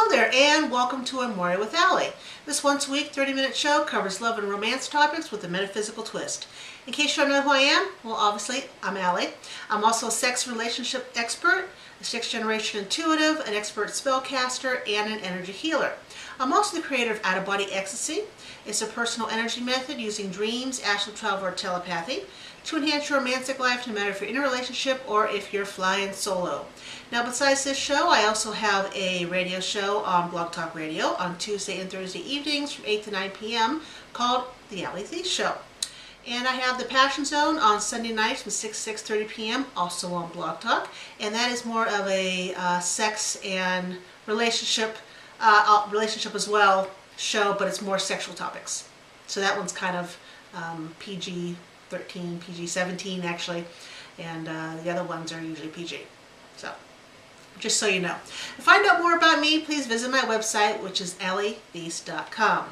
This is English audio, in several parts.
Hello there, and welcome to Amore with Allie. This once a week 30-minute show covers love and romance topics with a metaphysical twist. In case you don't know who I am, well, obviously, I'm Allie. I'm also a sex relationship expert, a sixth-generation intuitive, an expert spellcaster, and an energy healer. I'm also the creator of Out-of-Body Ecstasy. It's a personal energy method using dreams, astral travel, or telepathy to enhance your romantic life, no matter if you're in a relationship or if you're flying solo. Now, besides this show, I also have a radio show on Blog Talk Radio on Tuesday and Thursday evenings from 8 to 9 p.m. called The Allie Theiss Show. And I have the Passion Zone on Sunday nights from 6:30 p.m. also on Blog Talk. And that is more of a sex and relationship as well show, but it's more sexual topics. So that one's kind of PG-13, PG-17 actually, and the other ones are usually PG. So, just so you know. To find out more about me, please visit my website, which is allietheiss.com.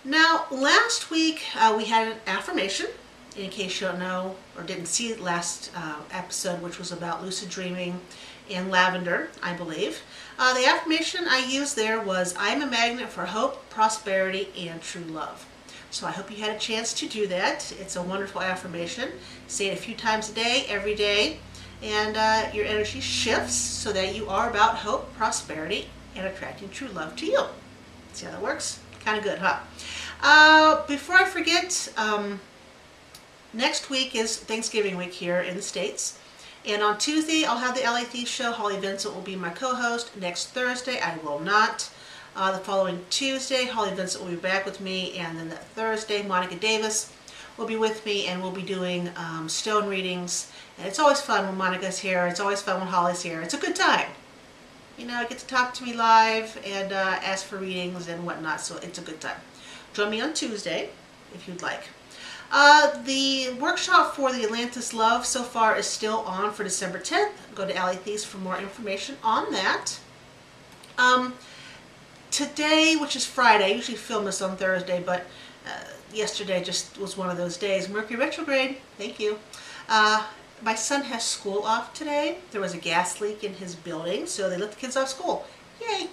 Now, last week we had an affirmation, in case you don't know or didn't see the last episode, which was about lucid dreaming and lavender, I believe. The affirmation I used there was, I am a magnet for hope, prosperity, and true love. So I hope you had a chance to do that. It's a wonderful affirmation. Say it a few times a day, every day, and your energy shifts so that you are about hope, prosperity, and attracting true love to you. See how that works? Kind of good, huh? Before I forget, next week is Thanksgiving week here in the States. And on Tuesday, I'll have the Allie Theiss Show. Holly Vincent will be my co-host. Next Thursday, I will not. The following Tuesday, Holly Vincent will be back with me. And then that Thursday, Monica Davis will be with me, and we'll be doing stone readings. And it's always fun when Monica's here. It's always fun when Holly's here. It's a good time. You know, get to talk to me live and ask for readings and whatnot. So it's a good time. Join me on Tuesday if you'd like. The workshop for the Atlantis Love so far is still on for December 10th. Go to Allie Theiss for more information on that. Today, which is Friday, I usually film this on Thursday, but yesterday just was one of those days. Mercury retrograde, thank you. My son has school off today. There was a gas leak in his building, so they let the kids off school. Yay!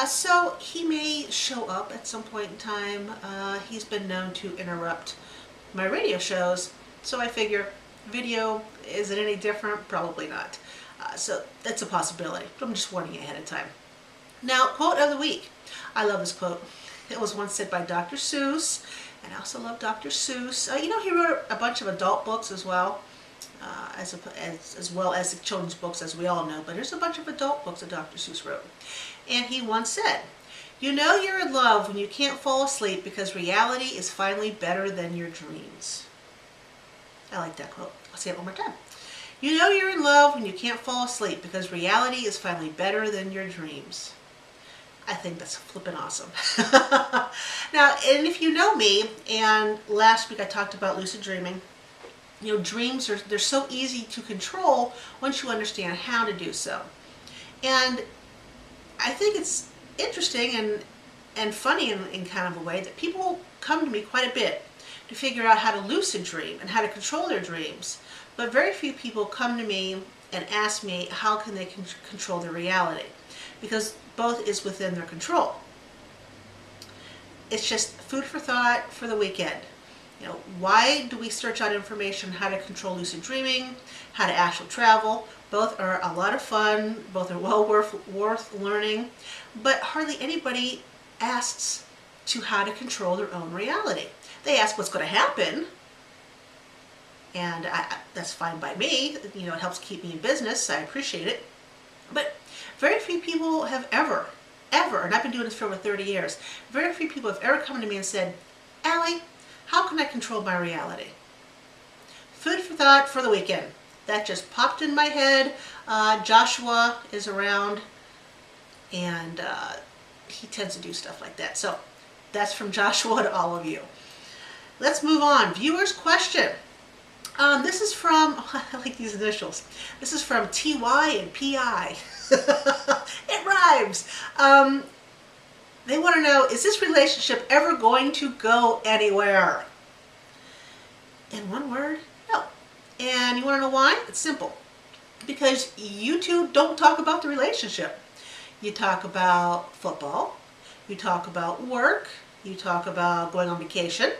So he may show up at some point in time. He's been known to interrupt my radio shows, so I figure video, is it any different? Probably not. So that's a possibility. I'm just warning you ahead of time. Now, quote of the week. I love this quote. It was once said by Dr. Seuss, and I also love Dr. Seuss. You know, he wrote a bunch of adult books as well, as well as children's books, as we all know, but there's a bunch of adult books that Dr. Seuss wrote. And he once said, "You know you're in love when you can't fall asleep because reality is finally better than your dreams." I like that quote. I'll say it one more time. You know you're in love when you can't fall asleep because reality is finally better than your dreams. I think that's flippin' awesome. Now, and if you know me, and last week I talked about lucid dreaming, you know, dreams they're so easy to control once you understand how to do so. And I think it's interesting and funny in kind of a way that people come to me quite a bit to figure out how to lucid dream and how to control their dreams. But very few people come to me and ask me how can they control their reality, because both is within their control. It's just food for thought for the weekend. You know, why do we search out information on how to control lucid dreaming, how to astral travel? Both are a lot of fun, both are well worth learning, but hardly anybody asks to how to control their own reality. They ask what's going to happen, and that's fine by me. You know, it helps keep me in business. I appreciate it. But very few people have ever, and I've been doing this for over 30 years, very few people have ever come to me and said, "Allie, how can I control my reality?" Food for thought for the weekend. That just popped in my head. Joshua is around, and he tends to do stuff like that. So that's from Joshua to all of you. Let's move on. Viewer's question. This is from, I like these initials. This is from TY and PI. It rhymes. They want to know, is this relationship ever going to go anywhere? In one word, no. And you want to know why? It's simple. Because you two don't talk about the relationship. You talk about football. You talk about work. You talk about going on vacation.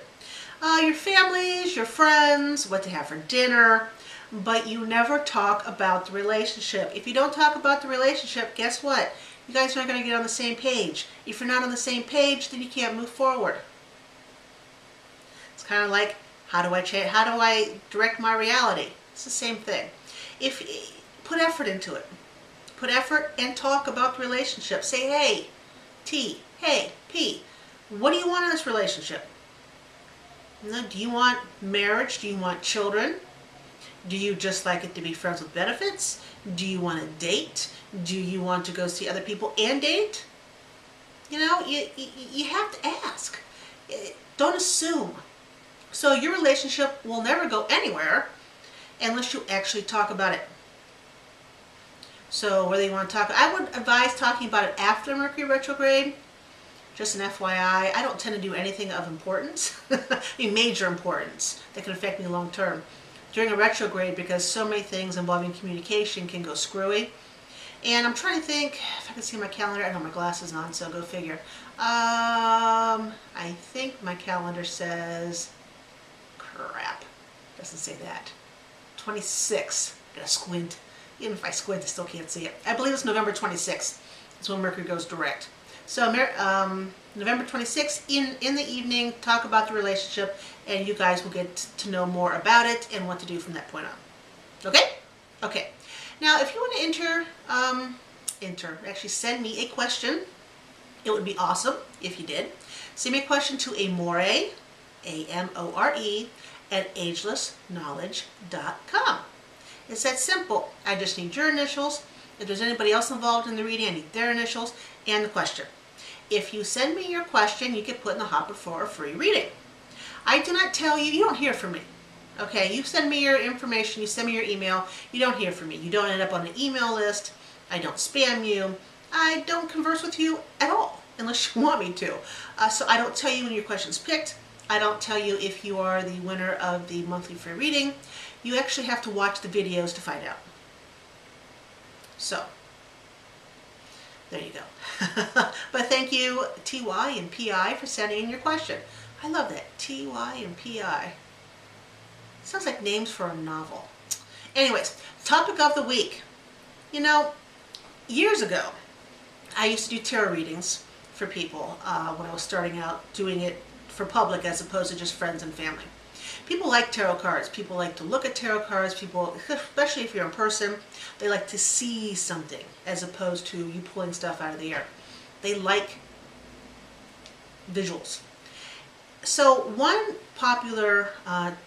Your families, your friends, what to have for dinner. But you never talk about the relationship. If you don't talk about the relationship, guess what? You guys aren't going to get on the same page. If you're not on the same page, then you can't move forward. It's kind of like, how do I direct my reality? It's the same thing. Put effort into it. Put effort and talk about the relationship. Say, hey, T, hey, P, what do you want in this relationship? Do you want marriage? Do you want children? Do you just like it to be friends with benefits? Do you want to date? Do you want to go see other people and date? You have to ask. Don't assume. So your relationship will never go anywhere unless you actually talk about it. So whether you want to talk, I would advise talking about it after Mercury retrograde. Just an FYI, I don't tend to do anything of importance, major importance, that can affect me long term during a retrograde, because so many things involving communication can go screwy. And I'm trying to think if I can see my calendar. I don't have my glasses on, so go figure. I think my calendar says, crap, doesn't say that. 26. Gotta squint. Even if I squint, I still can't see it. I believe it's November 26th. That's when Mercury goes direct. So November 26th, in the evening, talk about the relationship, and you guys will get to know more about it and what to do from that point on. Okay? Okay. Now, if you want to actually send me a question, it would be awesome if you did. Send me a question to Amore, A-M-O-R-E, at agelessknowledge.com. It's that simple. I just need your initials. If there's anybody else involved in the reading, I need their initials and the question. If you send me your question, you get put in the hopper for a free reading. I do not tell you, you don't hear from me. Okay, you send me your information, you send me your email, you don't hear from me. You don't end up on an email list. I don't spam you. I don't converse with you at all, unless you want me to. So I don't tell you when your question's picked. I don't tell you if you are the winner of the monthly free reading. You actually have to watch the videos to find out. So, there you go. But thank you, TY and PI, for sending in your question. I love that, TY and PI. Sounds like names for a novel. Anyways, topic of the week. Years ago, I used to do tarot readings for people when I was starting out doing it for public as opposed to just friends and family. People like tarot cards. People like to look at tarot cards. People, especially if you're in person, they like to see something as opposed to you pulling stuff out of the air. They like visuals. So one popular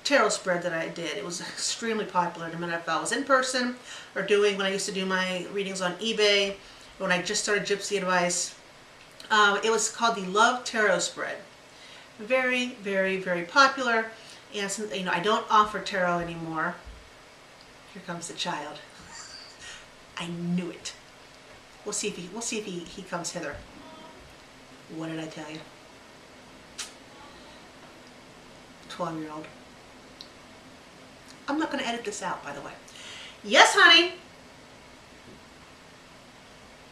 tarot spread that I did, it was extremely popular no matter if I was in person or when I used to do my readings on eBay, when I just started Gypsy Advice. It was called the Love Tarot Spread. Very, very, very popular. And since, I don't offer tarot anymore. Here comes the child. I knew it. We'll see if he comes hither. What did I tell you? 12-year-old. I'm not going to edit this out, by the way. Yes, honey.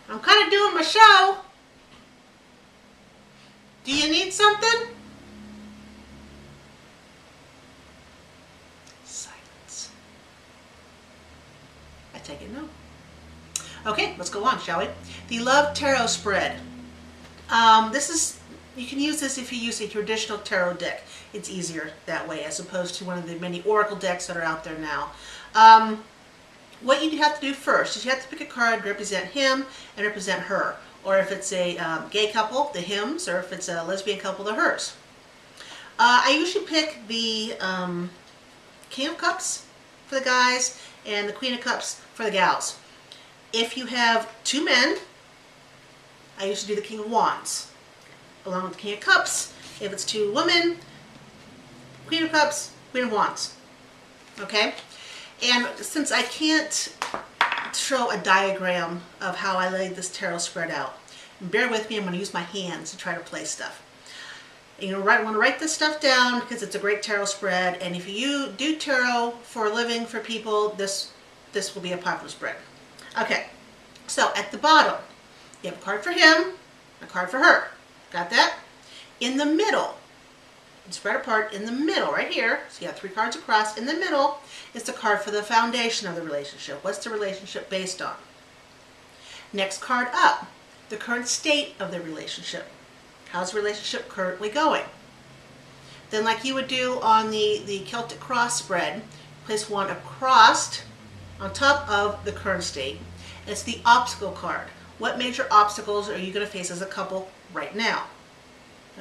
I'm kind of doing my show. Do you need something? Silence. I take it no. Okay, let's go on, shall we? The Love Tarot Spread. You can use this if you use a traditional tarot deck. It's easier that way as opposed to one of the many oracle decks that are out there now. What you have to do first is you have to pick a card to represent him and represent her. Or if it's a gay couple, the hims, or if it's a lesbian couple, the hers. I usually pick the King of Cups for the guys and the Queen of Cups for the gals. If you have two men, I usually do the King of Wands along with the King of Cups. If it's two women, Queen of Cups, Queen of Wands. Okay? And since I can't show a diagram of how I laid this tarot spread out, bear with me, I'm going to use my hands to try to play stuff. And you want to write this stuff down because it's a great tarot spread, and if you do tarot for a living for people, this will be a popular spread. Okay, so at the bottom You have a card for him, a card for her. Got that? In the middle, spread apart in the middle, right here, so you have 3 cards across. In the middle is the card for the foundation of the relationship. What's the relationship based on? Next card up, the current state of the relationship. How's the relationship currently going? Then, like you would do on the Celtic cross spread, place one across on top of the current state. It's the obstacle card. What major obstacles are you going to face as a couple right now?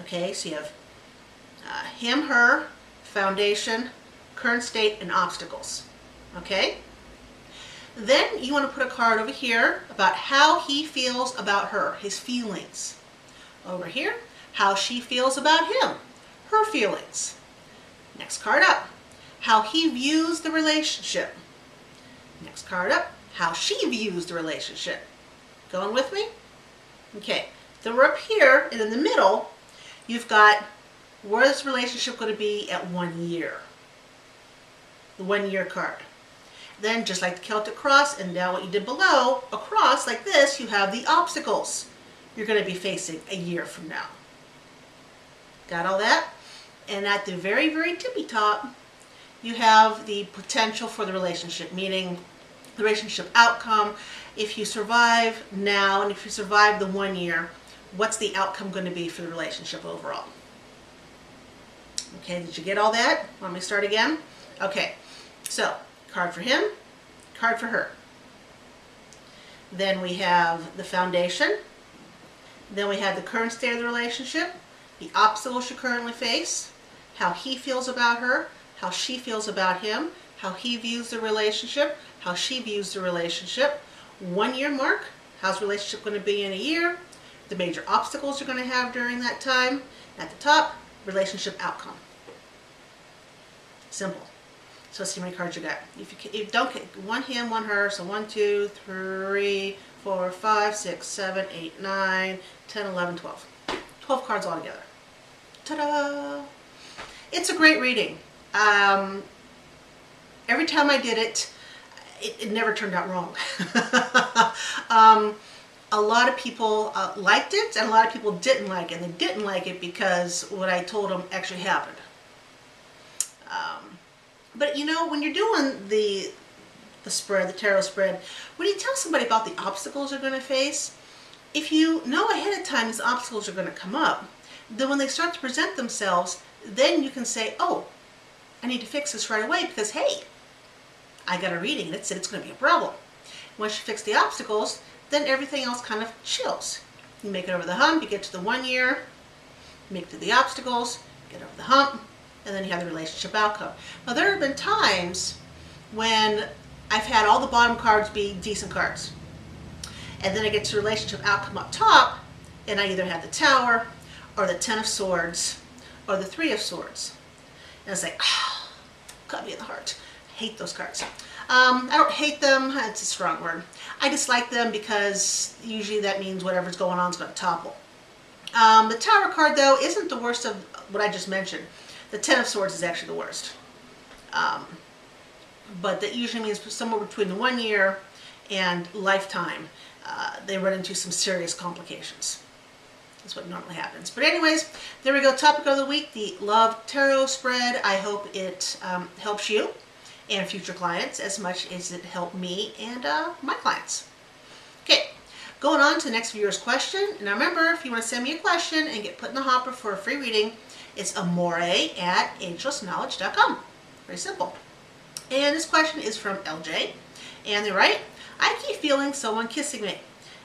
Okay, so you have him, her, foundation, current state, and obstacles. Okay? Then you want to put a card over here about how he feels about her, his feelings. Over here, how she feels about him, her feelings. Next card up, how he views the relationship. Next card up, how she views the relationship. Going with me? Okay, then we're up here, and in the middle, you've got where is this relationship going to be at 1 year? The 1 year card. Then, just like the Celtic cross, and now what you did below, across like this, you have the obstacles you're going to be facing a year from now. Got all that? And at the very, very tippy top, you have the potential for the relationship, meaning the relationship outcome. If you survive now, and if you survive the 1 year, what's the outcome going to be for the relationship overall? Okay, did you get all that? Want me to start again? Okay, so card for him, card for her. Then we have the foundation. Then we have the current state of the relationship, the obstacles you currently face, how he feels about her, how she feels about him, how he views the relationship, how she views the relationship. 1 year mark, how's the relationship going to be in a year, the major obstacles you're going to have during that time. At the top, relationship outcome. Simple. So let's see how many cards you got. If you don't get one him, one her, so 1, 2, 3, 4, 5, 6, 7, 8, 9, 10, 11, 12. 12 cards altogether. Ta-da! It's a great reading. Every time I did it, it never turned out wrong. A lot of people liked it, and a lot of people didn't like it. And they didn't like it because what I told them actually happened. But you know, when you're doing the spread, the tarot spread, when you tell somebody about the obstacles they're going to face, if you know ahead of time these obstacles are going to come up, then when they start to present themselves, then you can say, oh, I need to fix this right away because, hey, I got a reading and it said it's going to be a problem. Once you fix the obstacles, then everything else kind of chills. You make it over the hump, you get to the 1 year, make it to the obstacles, get over the hump, and then you have the relationship outcome. Now, there have been times when I've had all the bottom cards be decent cards. And then I get to relationship outcome up top, and I either have the Tower, or the 10 of Swords, or the 3 of Swords. And it's like, ah, got me in the heart. I hate those cards. I don't hate them, it's a strong word. I dislike them because usually that means whatever's going on is going to topple. The Tower card, though, isn't the worst of what I just mentioned. The 10 of Swords is actually the worst. But that usually means somewhere between the 1 year and lifetime, they run into some serious complications. That's what normally happens. But anyways, there we go. Topic of the week, the Love Tarot spread. I hope it helps you and future clients as much as it helped me and my clients. Okay, going on to the next viewer's question. Now remember, if you want to send me a question and get put in the hopper for a free reading, it's amore@agelessknowledge.com. Very simple. And this question is from LJ. And they write, I keep feeling someone kissing me.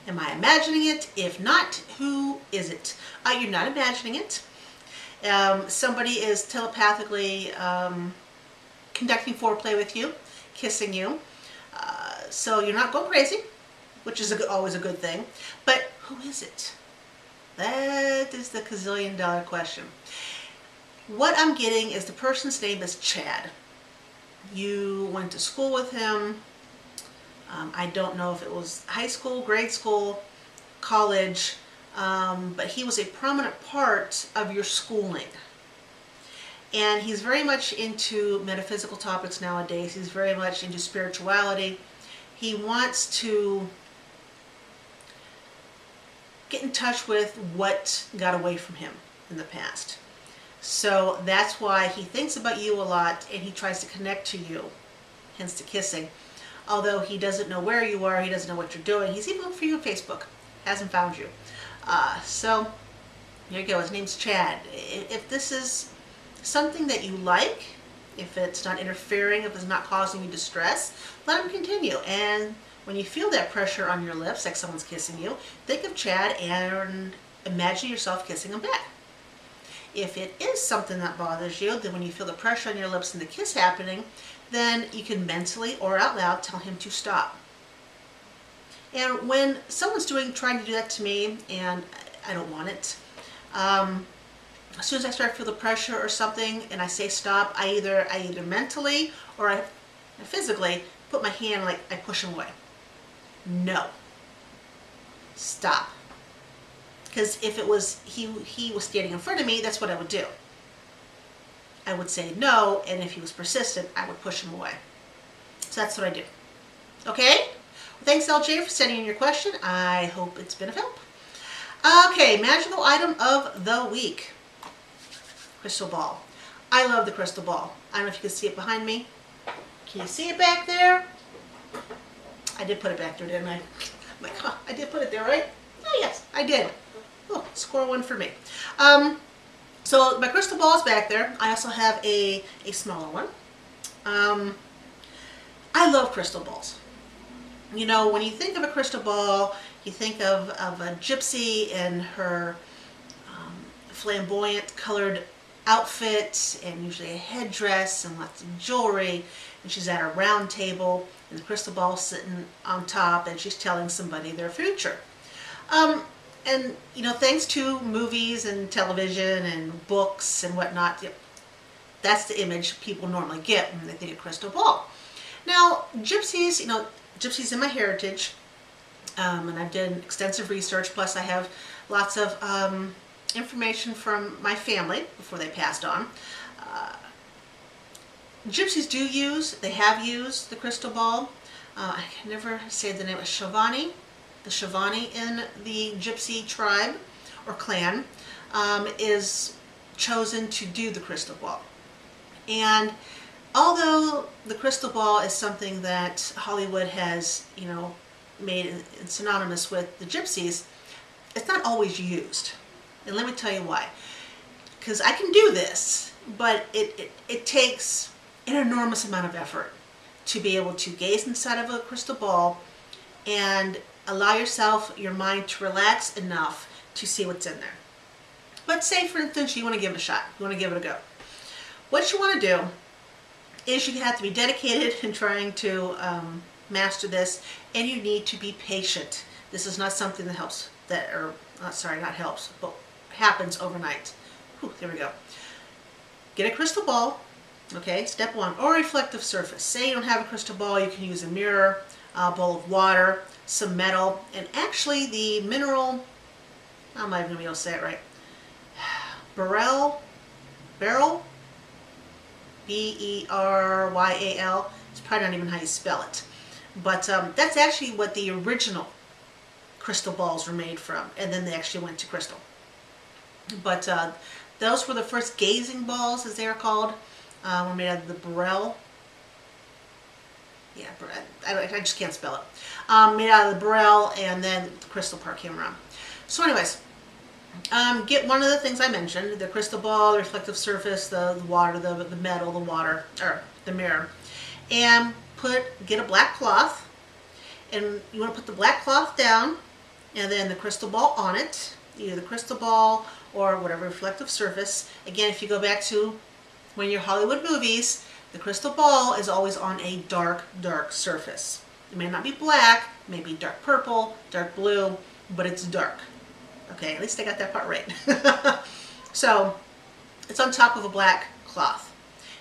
Am I imagining it? If not, who is it? You're not imagining it. Somebody is telepathically conducting foreplay with you, kissing you. So you're not going crazy, which is always a good thing. But who is it? That is the gazillion-dollar question. What I'm getting is the person's name is Chad. You went to school with him. I don't know if it was high school, grade school, college, but he was a prominent part of your schooling. And he's very much into metaphysical topics nowadays. He's very much into spirituality. He wants to get in touch with what got away from him in the past. So that's why he thinks about you a lot and he tries to connect to you, hence the kissing. Although he doesn't know where you are, he doesn't know what you're doing. He's even looking for you on Facebook, hasn't found you. So there you go, his name's Chad. If this is something that you like, if it's not interfering, if it's not causing you distress, let him continue. And when you feel that pressure on your lips, like someone's kissing you, think of Chad and imagine yourself kissing him back. If it is something that bothers you, then when you feel the pressure on your lips and the kiss happening, then you can mentally or out loud tell him to stop. And when someone's trying to do that to me and I don't want it, as soon as I start to feel the pressure or something and I say stop, I either mentally or I physically put my hand, like I push him away. No. Stop. Because if it was he was standing in front of me, that's what I would do. I would say no, and if he was persistent, I would push him away. So that's what I do. Okay? Well, thanks, LJ, for sending in your question. I hope it's been of help. Okay, magical item of the week. Crystal ball. I love the crystal ball. I don't know if you can see it behind me. Can you see it back there? I did put it back there, didn't I? I'm like, huh, I did put it there, right? Oh, yes, I did. Oh, score one for me. So my crystal ball is back there. I also have a smaller one. I love crystal balls. You know, when you think of a crystal ball, you think of a gypsy and her flamboyant colored outfit and usually a headdress and lots of jewelry, and she's at a round table and the crystal ball sitting on top and she's telling somebody their future. And you know, thanks to movies and television and books and whatnot, that's the image people normally get when they think of crystal ball. Now, gypsies, you know, gypsies in my heritage, and I've done extensive research, plus I have lots of information from my family before they passed on. Gypsies they have used the crystal ball. I can never say the name of Shavani. The Shavani in the gypsy tribe or clan is chosen to do the crystal ball. And although the crystal ball is something that Hollywood has, you know, made synonymous with the gypsies, it's not always used. And let me tell you why. Because I can do this, but it takes an enormous amount of effort to be able to gaze inside of a crystal ball and allow your mind to relax enough to see what's in there. But say, for instance, you want to give it a shot. You want to give it a go. What you want to do is you have to be dedicated in trying to master this, and you need to be patient. This is not something that but happens overnight. Whew, there we go. Get a crystal ball, okay, step one, or a reflective surface. Say you don't have a crystal ball, you can use a mirror, a bowl of water, some metal, and actually the mineral, I'm not even going to be able to say it right, beryl, B-E-R-Y-A-L, it's probably not even how you spell it, but that's actually what the original crystal balls were made from, and then they actually went to crystal. But those were the first gazing balls, as they are called, were made out of the beryl. Yeah, I just can't spell it. Made out of the beryl, and then the crystal part came around. So anyways, get one of the things I mentioned, the crystal ball, the reflective surface, the water, the metal, the water, or the mirror, and get a black cloth, and you want to put the black cloth down, and then the crystal ball on it, either the crystal ball or whatever reflective surface. Again, if you go back to when you're Hollywood movies, the crystal ball is always on a dark, dark surface. It may not be black, it may be dark purple, dark blue, but it's dark. Okay, at least I got that part right. So, it's on top of a black cloth.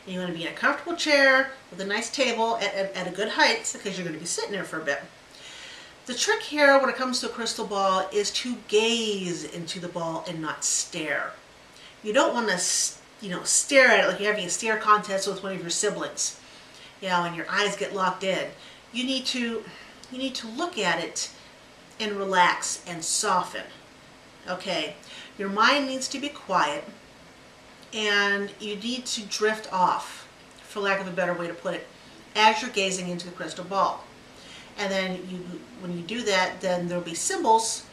And you want to be in a comfortable chair with a nice table at a good height, because you're going to be sitting there for a bit. The trick here when it comes to a crystal ball is to gaze into the ball and not stare. You don't want to stare at it like you're having a stare contest with one of your siblings, and your eyes get locked in. You need to look at it and relax and soften. Okay, your mind needs to be quiet and you need to drift off, for lack of a better way to put it, as you're gazing into the crystal ball. And then when you do that, then there'll be symbols,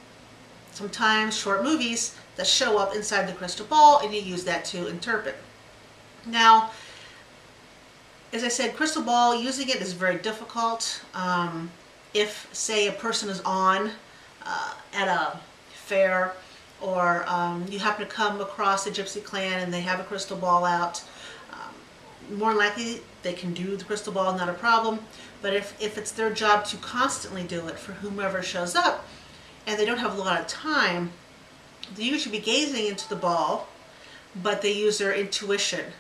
sometimes short movies, that show up inside the crystal ball, and you use that to interpret. Now, as I said, crystal ball, using it is very difficult. If, say, a person is on at a fair, or you happen to come across a gypsy clan and they have a crystal ball out, more likely they can do the crystal ball, not a problem. But if it's their job to constantly do it for whomever shows up, and they don't have a lot of time, they usually be gazing into the ball, but they use their intuition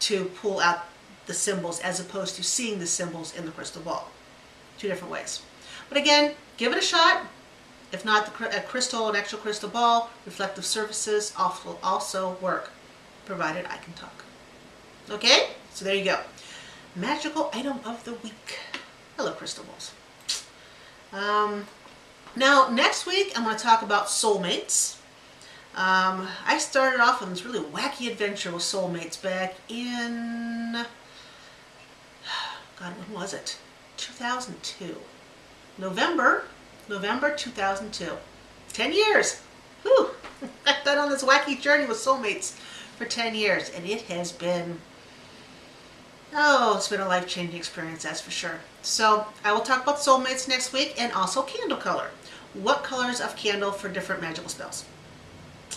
to pull out the symbols as opposed to seeing the symbols in the crystal ball. Two different ways. But again, give it a shot. If not a crystal, an actual crystal ball, reflective surfaces also work, provided I can talk. Okay, so there you go. Magical item of the week. I love crystal balls. Now, next week I'm going to talk about soulmates. I started off on this really wacky adventure with soulmates back in, God, when was it? 2002. November 2002. 10 years. Whew. I've been on this wacky journey with soulmates for 10 years, and it has been, it's been a life-changing experience, that's for sure. So I will talk about soulmates next week, and also candle color. What colors of candle for different magical spells.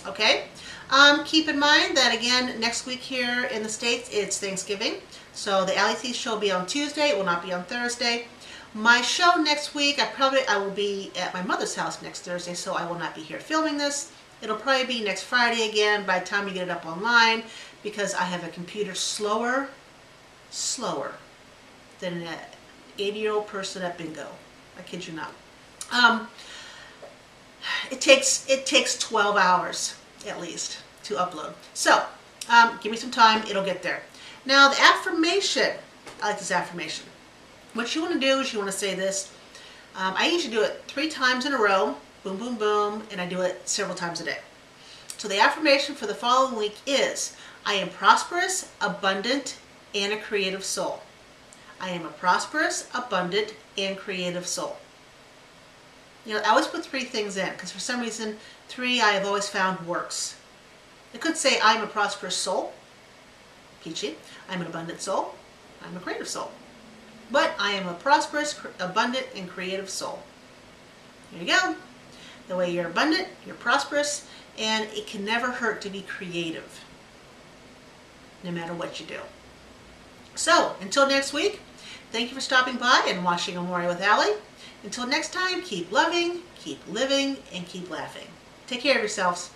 Okay? Keep in mind that, again, next week here in the States, it's Thanksgiving. So the Allie Theiss show will be on Tuesday. It will not be on Thursday. My show next week, I will be at my mother's house next Thursday, so I will not be here filming this. It'll probably be next Friday again by the time we get it up online, because I have a computer slower than an 80-year-old person at bingo. I kid you not. It takes 12 hours at least to upload. So give me some time, it'll get there. Now the affirmation, I like this affirmation. What you want to do is you want to say this. I usually do it 3 times in a row, boom, boom, boom, and I do it several times a day. So the affirmation for the following week is, I am prosperous, abundant, and a creative soul. I am a prosperous, abundant, and creative soul. You know, I always put 3 things in, because for some reason, 3 I have always found works. I could say I'm a prosperous soul, peachy. I'm an abundant soul. I'm a creative soul. But I am a prosperous, abundant, and creative soul. There you go. The way you're abundant, you're prosperous, and it can never hurt to be creative, no matter what you do. So, until next week, thank you for stopping by and watching Amore with Allie. Until next time, keep loving, keep living, and keep laughing. Take care of yourselves.